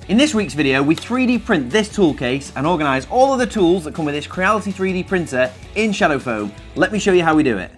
In this week's video, we 3D print this tool case and organise all of the tools that come with this Creality 3D printer in shadow foam. Let me show you how we do it.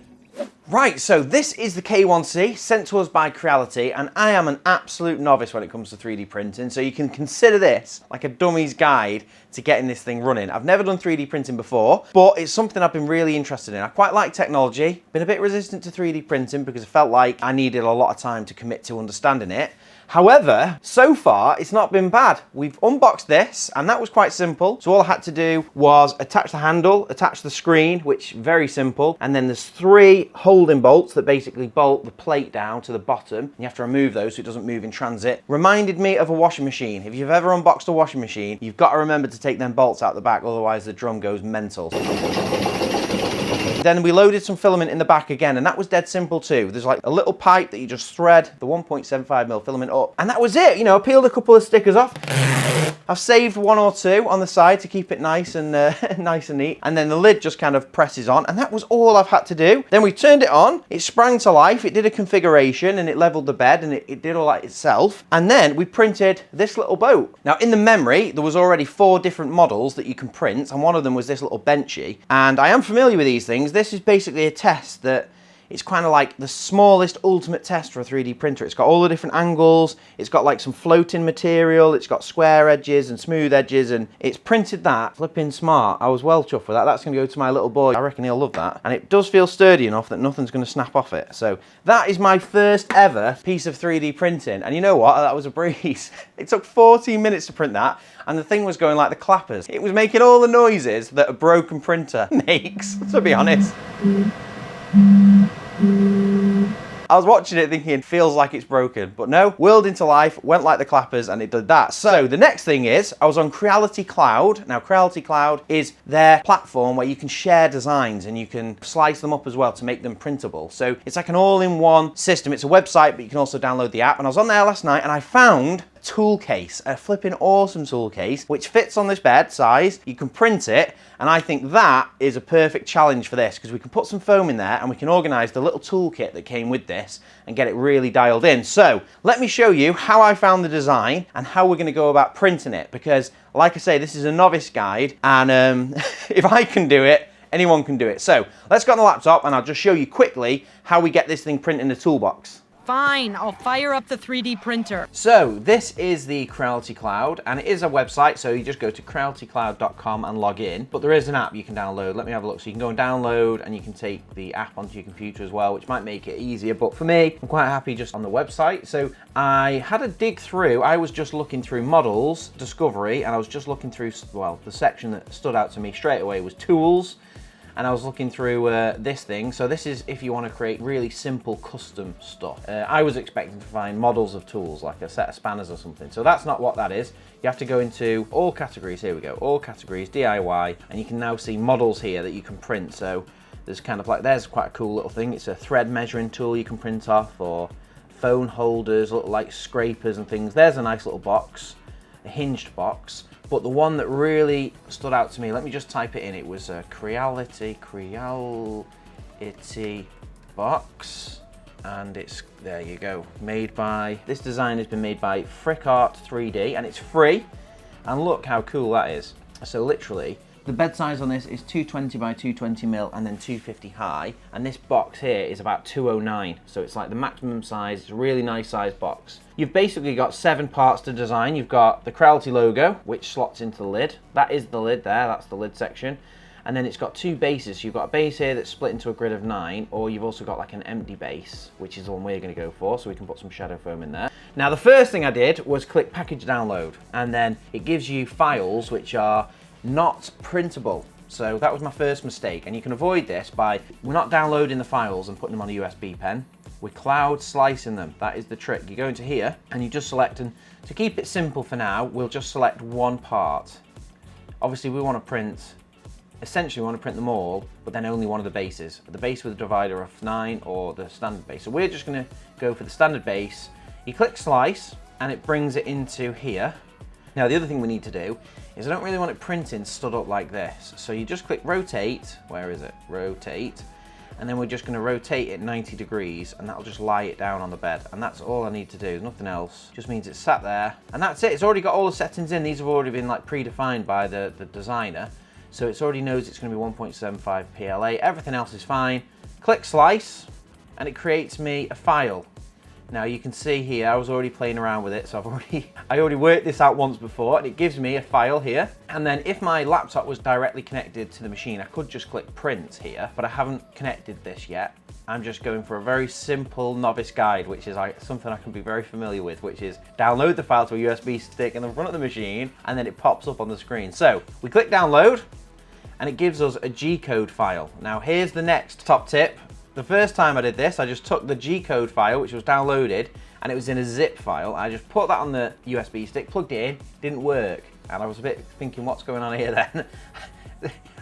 Right, so this is the K1C sent to us by Creality, and I am an absolute novice when it comes to 3D printing, so you can consider this like a dummy's guide to getting this thing running. I've never done 3D printing before, but it's something I've been really interested in. I quite like technology, been a bit resistant to 3D printing because I felt like I needed a lot of time to commit to understanding it. However, so far, it's not been bad. We've unboxed this, and that was quite simple. So all I had to do was attach the handle, attach the screen, which very simple. And then there's 3 holding bolts that basically bolt the plate down to the bottom. You have to remove those so it doesn't move in transit. Reminded me of a washing machine. If you've ever unboxed a washing machine, you've got to remember to take them bolts out the back, otherwise the drum goes mental. Then we loaded some filament in the back again, and that was dead simple too. There's like a little pipe that you just thread the 1.75mm filament up, and that was it. You know, I peeled a couple of stickers off. I've saved 1 or 2 on the side to keep it nice and nice and neat. And then the lid just kind of presses on, and that was all I've had to do. Then we turned it on, it sprang to life, it did a configuration, and it leveled the bed, and it did all that itself. And then we printed this little boat. Now in the memory, there was already 4 different models that you can print, and one of them was this little benchy. And I am familiar with these things. This is basically a test that it's kind of like the smallest ultimate test for a 3D printer. It's got all the different angles, it's got like some floating material, it's got square edges and smooth edges, and it's printed that. Flipping smart. I was well chuffed with that. That's going to go to my little boy. I reckon he'll love that. And it does feel sturdy enough that nothing's going to snap off it. So that is my first ever piece of 3D printing. And you know what? That was a breeze. It took 14 minutes to print that, and the thing was going like the clappers. It was making all the noises that a broken printer makes, to be honest. I was watching it thinking, feels like it's broken, but no, whirled into life, went like the clappers, and it did that. So the next thing is, I was on Creality Cloud. Now Creality Cloud is their platform where you can share designs and you can slice them up as well to make them printable. So it's like an all-in-one system. It's a website, but you can also download the app. And I was on there last night and I found a tool case, a flipping awesome tool case, which fits on this bed size. You can print it, and I think that is a perfect challenge for this because we can put some foam in there and we can organize the little toolkit that came with this and get it really dialed in. So let me show you how I found the design and how we're going to go about printing it, because like I say, this is a novice guide, and if I can do it, anyone can do it. So let's go on the laptop and I'll just show you quickly how we get this thing printed in the toolbox. Fine, I'll fire up the 3D printer. So this is the Creality Cloud, and it is a website, so you just go to crealitycloud.com and log in. But there is an app you can download. Let me have a look. So you can go and download, and you can take the app onto your computer as well, which might make it easier. But for me, I'm quite happy just on the website. So I had a dig through. I was just looking through models, discovery, and I was just looking through, well, the section that stood out to me straight away was tools. And I was looking through this thing. So this is if you want to create really simple custom stuff. I was expecting to find models of tools, like a set of spanners or something. So that's not what that is. You have to go into all categories. Here we go, all categories, DIY. And you can now see models here that you can print. So there's kind of like, there's quite a cool little thing. It's a thread measuring tool you can print off, or phone holders, look like scrapers and things. There's a nice little box, a hinged box. But the one that really stood out to me, let me just type it in, it was a Creality box, and it's, there you go, made by, this design has been made by FrickArt 3D, and it's free, and look how cool that is. So literally, the bed size on this is 220 by 220mm and then 250 high, and this box here is about 209, so it's like the maximum size. It's a really nice size box. You've basically got 7 parts to design. You've got the Creality logo, which slots into the lid. That is the lid there, that's the lid section. And then it's got 2 bases. You've got a base here that's split into a grid of 9, or you've also got like an empty base, which is the one we're going to go for, so we can put some shadow foam in there. Now the first thing I did was click package download, and then it gives you files which are not printable. So that was my first mistake, and you can avoid this by, we're not downloading the files and putting them on a USB pen, we're cloud slicing them. That is the trick. You go into here and you just select, and to keep it simple for now, we'll just select one part. Obviously we want to print, essentially we want to print them all, but then only one of the bases, the base with a divider of 9 or the standard base. So we're just going to go for the standard base. You click slice and it brings it into here. Now the other thing we need to do is, I don't really want it printing stood up like this. So you just click rotate, where is it? Rotate. and then we're just going to rotate it 90 degrees, and that'll just lie it down on the bed. And that's all I need to do, nothing else. Just means it's sat there, and that's it. It's already got all the settings in. These have already been like predefined by the designer, so it's already knows it's going to be 1.75 PLA. Everything else is fine. Click slice, and it creates me a file. Now you can see here, I was already playing around with it, so I already worked this out once before, and it gives me a file here. And then if my laptop was directly connected to the machine, I could just click print here, but I haven't connected this yet. I'm just going for a very simple novice guide, which is something I can be very familiar with, which is download the file to a USB stick in the front of the machine, and then it pops up on the screen. So we click download, and it gives us a G-code file. Now here's the next top tip. The first time I did this, I just took the G-code file, which was downloaded, and it was in a zip file. I just put that on the USB stick, plugged it in, didn't work. And I was a bit thinking, what's going on here then?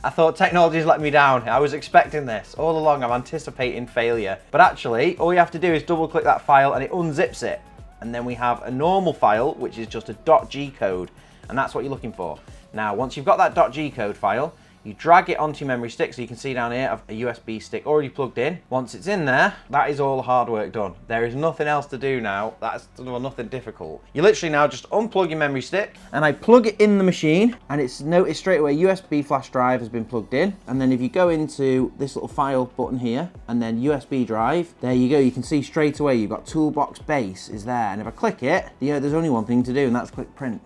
I thought technology's let me down. I was expecting this. All along, I'm anticipating failure. But actually, all you have to do is double click that file and it unzips it. And then we have a normal file, which is just a .g code. And that's what you're looking for. Now, once you've got that .g code file, you drag it onto your memory stick, so you can see down here, I've a USB stick already plugged in. Once it's in there, that is all the hard work done. There is nothing else to do now. That's nothing difficult. You literally now just unplug your memory stick, and I plug it in the machine, and it's noticed straight away USB flash drive has been plugged in. And then if you go into this little file button here, and then USB drive, there you go. You can see straight away you've got Toolbox base is there. And if I click it, there's only one thing to do, and that's click print.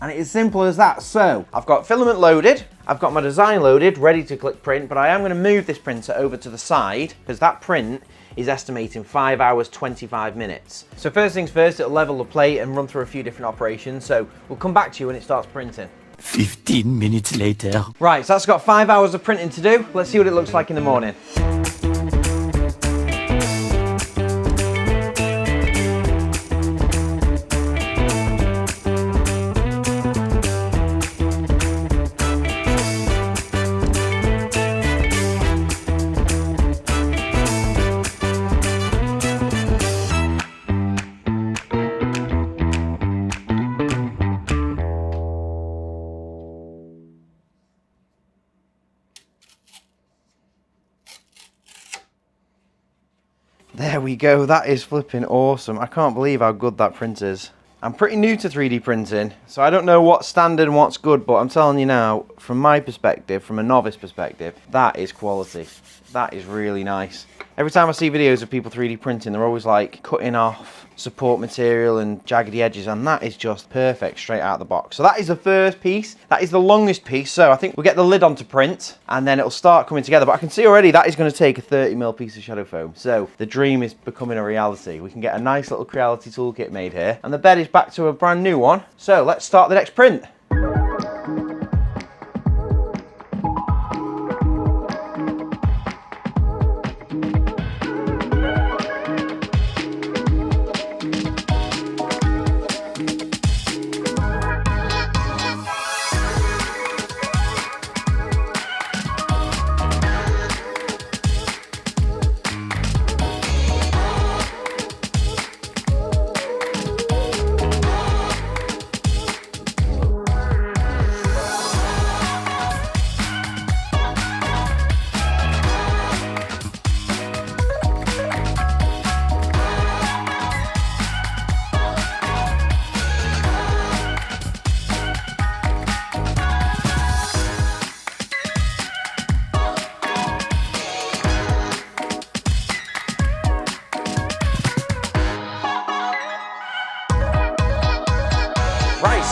And it's as simple as that. So I've got filament loaded, I've got my design loaded, ready to click print, but I am going to move this printer over to the side because that print is estimating 5 hours, 25 minutes. So first things first, it'll level the plate and run through a few different operations. So we'll come back to you when it starts printing. 15 minutes later. Right, so that's got 5 hours of printing to do. Let's see what it looks like in the morning. There we go, that is flipping awesome. I can't believe how good that print is. I'm pretty new to 3D printing, so I don't know what's standard and what's good, but I'm telling you now, from my perspective, from a novice perspective, that is quality. That is really nice. Every time I see videos of people 3D printing, they're always like cutting off support material and jaggedy edges, and that is just perfect straight out of the box. So that is the first piece. That is the longest piece. So I think we'll get the lid onto print and then it'll start coming together. But I can see already that is going to take a 30mm piece of shadow foam. So the dream is becoming a reality. We can get a nice little Creality toolkit made here, and the bed is back to a brand new one. So let's start the next print.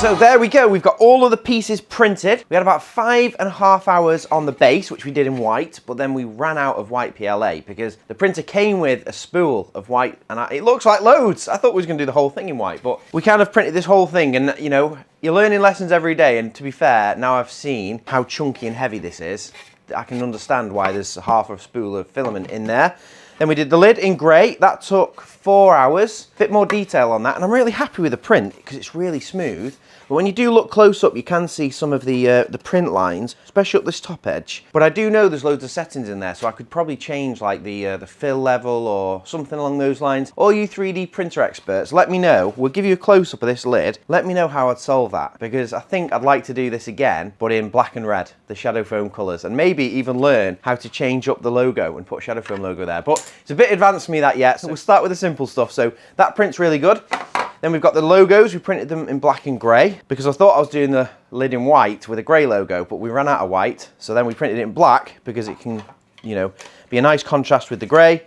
So there we go, we've got all of the pieces printed. We had about 5.5 hours on the base, which we did in white, but then we ran out of white PLA because the printer came with a spool of white, and it looks like loads. I thought we was gonna do the whole thing in white, but we kind of printed this whole thing, and you know, you're learning lessons every day, and to be fair, now I've seen how chunky and heavy this is, I can understand why there's half a spool of filament in there. Then we did the lid in grey. That took 4 hours. A bit more detail on that, and I'm really happy with the print because it's really smooth. But when you do look close up, you can see some of the print lines, especially up this top edge. But I do know there's loads of settings in there, so I could probably change like the fill level or something along those lines. All you 3D printer experts, let me know. We'll give you a close-up of this lid. Let me know how I'd solve that, because I think I'd like to do this again, but in black and red, the shadow foam colours, and maybe even learn how to change up the logo and put shadow foam logo there. But it's a bit advanced for me that yet, so we'll start with the simple stuff. So that print's really good. Then we've got the logos. We printed them in black and grey because I thought I was doing the lid in white with a grey logo, but we ran out of white. So then we printed it in black because it can, you know, be a nice contrast with the grey.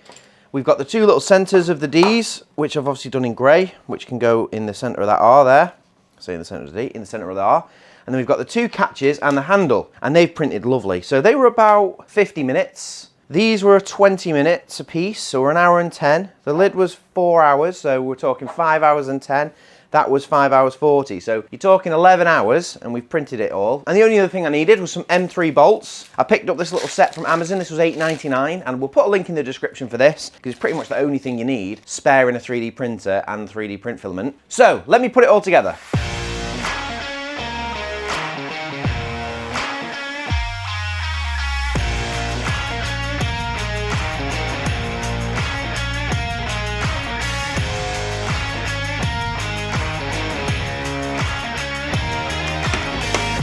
We've got the two little centres of the Ds, which I've obviously done in grey, which can go in the centre of that R there. So in the centre of the D, in the centre of the R. And then we've got the two catches and the handle, and they've printed lovely. So they were about 50 minutes. These were 20 minutes a piece, so we're 1 hour and 10. The lid was 4 hours, so we're talking 5 hours and 10. That was 5 hours 40. So you're talking 11 hours, and we've printed it all. And the only other thing I needed was some M3 bolts. I picked up this little set from Amazon. This was $8.99, and we'll put a link in the description for this, because it's pretty much the only thing you need, spare in a 3D printer and 3D print filament. So let me put it all together.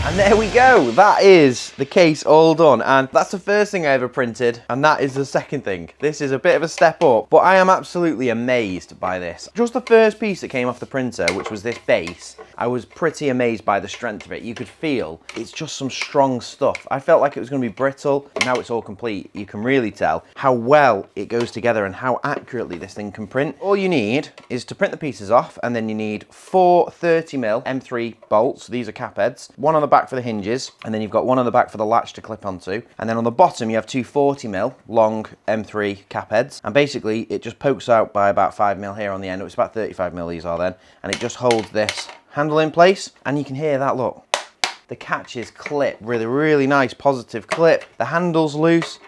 And there we go, that is the case all done, and that's the first thing I ever printed, and that is the second thing. This is a bit of a step up, but I am absolutely amazed by this. Just the first piece that came off the printer, which was this base, I was pretty amazed by the strength of it. You could feel it's just some strong stuff. I felt like it was going to be brittle. Now it's all complete. You can really tell how well it goes together and how accurately this thing can print. All you need is to print the pieces off, and then you need 4 30mm M3 bolts. These are cap heads. One on the back for the hinges, and then you've got one on the back for the latch to clip onto, and then on the bottom you have 2 40mm long M3 cap heads, and basically it just pokes out by about 5mm here on the end. It's about 35mm these are then, and it just holds this handle in place, and you can hear that, look, the catches clip, really nice positive clip. The handle's loose.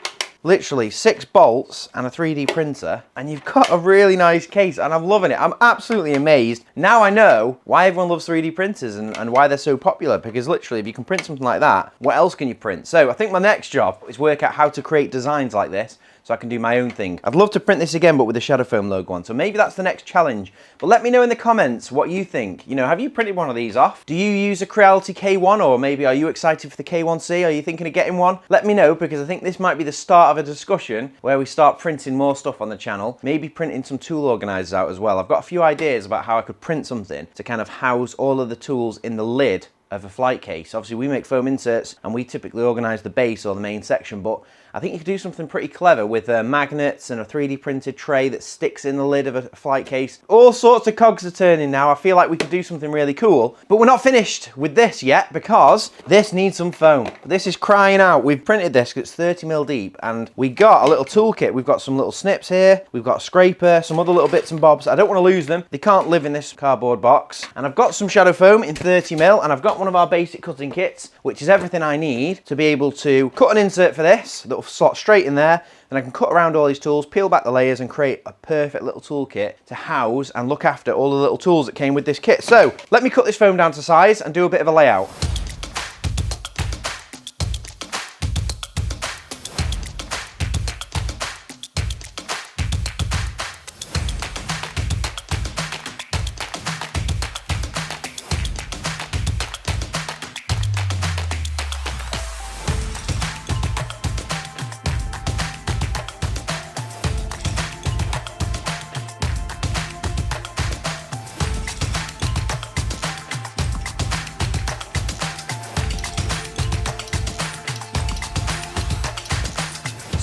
Literally 6 bolts and a 3D printer, and you've got a really nice case, and I'm loving it. I'm absolutely amazed. Now I know why everyone loves 3D printers and why they're so popular, because literally if you can print something like that, what else can you print? So I think my next job is work out how to create designs like this so I can do my own thing. I'd love to print this again, but with the shadow foam logo on, so maybe that's the next challenge. But let me know in the comments what you think. You know, have you printed one of these off? Do you use a Creality K1, or maybe are you excited for the K1C? Are you thinking of getting one? Let me know, because I think this might be the start of a discussion where we start printing more stuff on the channel, maybe printing some tool organisers out as well. I've got a few ideas about how I could print something to kind of house all of the tools in the lid of a flight case. Obviously we make foam inserts and we typically organise the base or the main section, but I think you could do something pretty clever with magnets and a 3D printed tray that sticks in the lid of a flight case. All sorts of cogs are turning now. I feel like we could do something really cool, but we're not finished with this yet because this needs some foam. This is crying out. We've printed this because it's 30mm deep, and we got a little toolkit. We've got some little snips here. We've got a scraper, some other little bits and bobs. I don't want to lose them. They can't live in this cardboard box. And I've got some shadow foam in 30mm, and I've got one of our basic cutting kits, which is everything I need to be able to cut an insert for this that'll slot straight in there. Then I can cut around all these tools, peel back the layers, and create a perfect little toolkit to house and look after all the little tools that came with this kit. So let me cut this foam down to size and do a bit of a layout.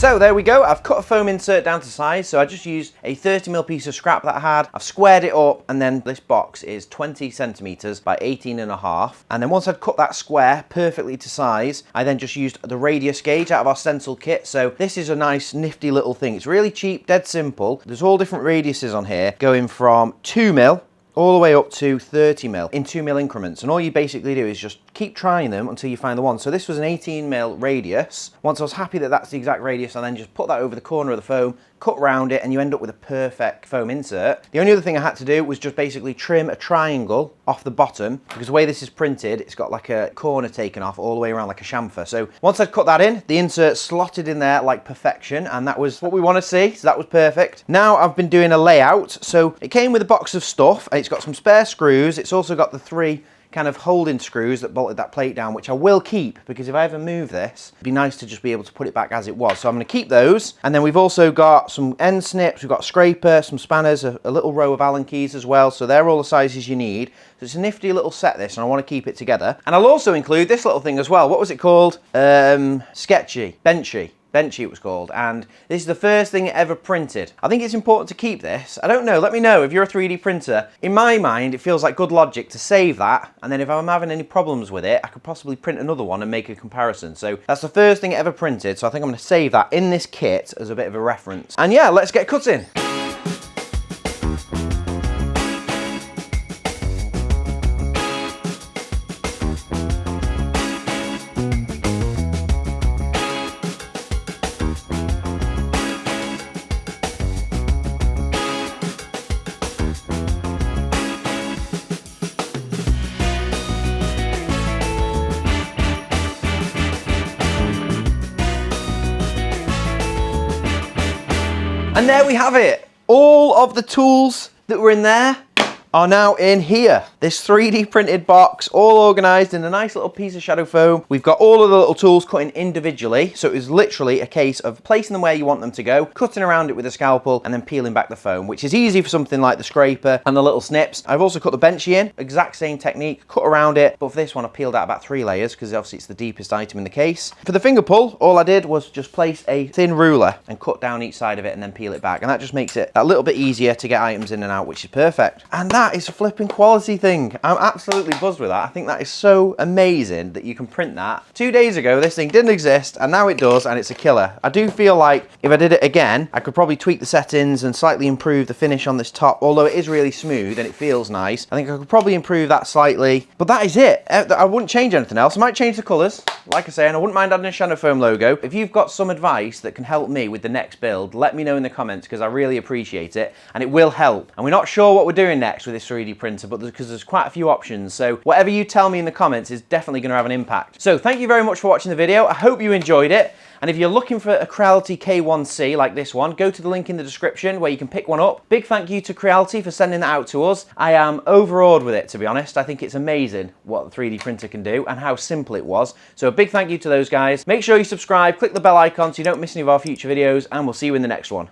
So there we go, I've cut a foam insert down to size, so I just used a 30mm piece of scrap that I had, I've squared it up, and then this box is 20 centimeters by 18.5. And then once I'd cut that square perfectly to size, I then just used the radius gauge out of our stencil kit. So this is a nice nifty little thing. It's really cheap, dead simple. There's all different radiuses on here, going from 2mm all the way up to 30mm in 2mm increments. And all you basically do is just keep trying them until you find the one. So this was an 18mm radius. Once I was happy that that's the exact radius, I then just put that over the corner of the foam, cut round it, and you end up with a perfect foam insert. The only other thing I had to do was just basically trim a triangle off the bottom, because the way this is printed, it's got like a corner taken off all the way around like a chamfer. So once I'd cut that in, the insert slotted in there like perfection, and that was what we want to see, so that was perfect. Now I've been doing a layout. So it came with a box of stuff, and it's got some spare screws. It's also got the 3 kind of holding screws that bolted that plate down, which I will keep, because if I ever move this, it'd be nice to just be able to put it back as it was. So I'm going to keep those. And then we've also got some end snips, we've got a scraper, some spanners, a little row of Allen keys as well. So they're all the sizes you need. So it's a nifty little set, this, and I want to keep it together. And I'll also include this little thing as well. What was it called? Benchy it was called, and this is the first thing it ever printed. I think it's important to keep this. I don't know, let me know if you're a 3D printer. In my mind, it feels like good logic to save that, and then if I'm having any problems with it, I could possibly print another one and make a comparison. So that's the first thing it ever printed, so I think I'm going to save that in this kit as a bit of a reference. And yeah, let's get cutting. And there we have it. All of the tools that were in there are now in here. This 3D printed box, all organised in a nice little piece of shadow foam. We've got all of the little tools cut in individually, so it was literally a case of placing them where you want them to go, cutting around it with a scalpel, and then peeling back the foam, which is easy for something like the scraper and the little snips. I've also cut the benchy in, exact same technique, cut around it, but for this one I peeled out about 3 layers, because obviously it's the deepest item in the case. For the finger pull, all I did was just place a thin ruler and cut down each side of it and then peel it back, and that just makes it a little bit easier to get items in and out, which is perfect. And that is a flipping quality thing. I'm absolutely buzzed with that. I think that is so amazing that you can print that. 2 days ago this thing didn't exist, and now it does, and it's a killer. I do feel like if I did it again, I could probably tweak the settings and slightly improve the finish on this top, although it is really smooth and it feels nice. I think I could probably improve that slightly, but that is it. I wouldn't change anything else. I might change the colours, like I say, and I wouldn't mind adding a shadow foam logo. If you've got some advice that can help me with the next build, let me know in the comments, because I really appreciate it, and it will help. And we're not sure what we're doing next with this 3D printer, but because there's quite a few options, so whatever you tell me in the comments is definitely going to have an impact. So thank you very much for watching the video. I hope you enjoyed it. And if you're looking for a Creality K1C like this one, go to the link in the description where you can pick one up. Big thank you to Creality for sending that out to us. I am overawed with it, to be honest. I think it's amazing what the 3D printer can do and how simple it was. So a big thank you to those guys. Make sure you subscribe, click the bell icon so you don't miss any of our future videos, and we'll see you in the next one.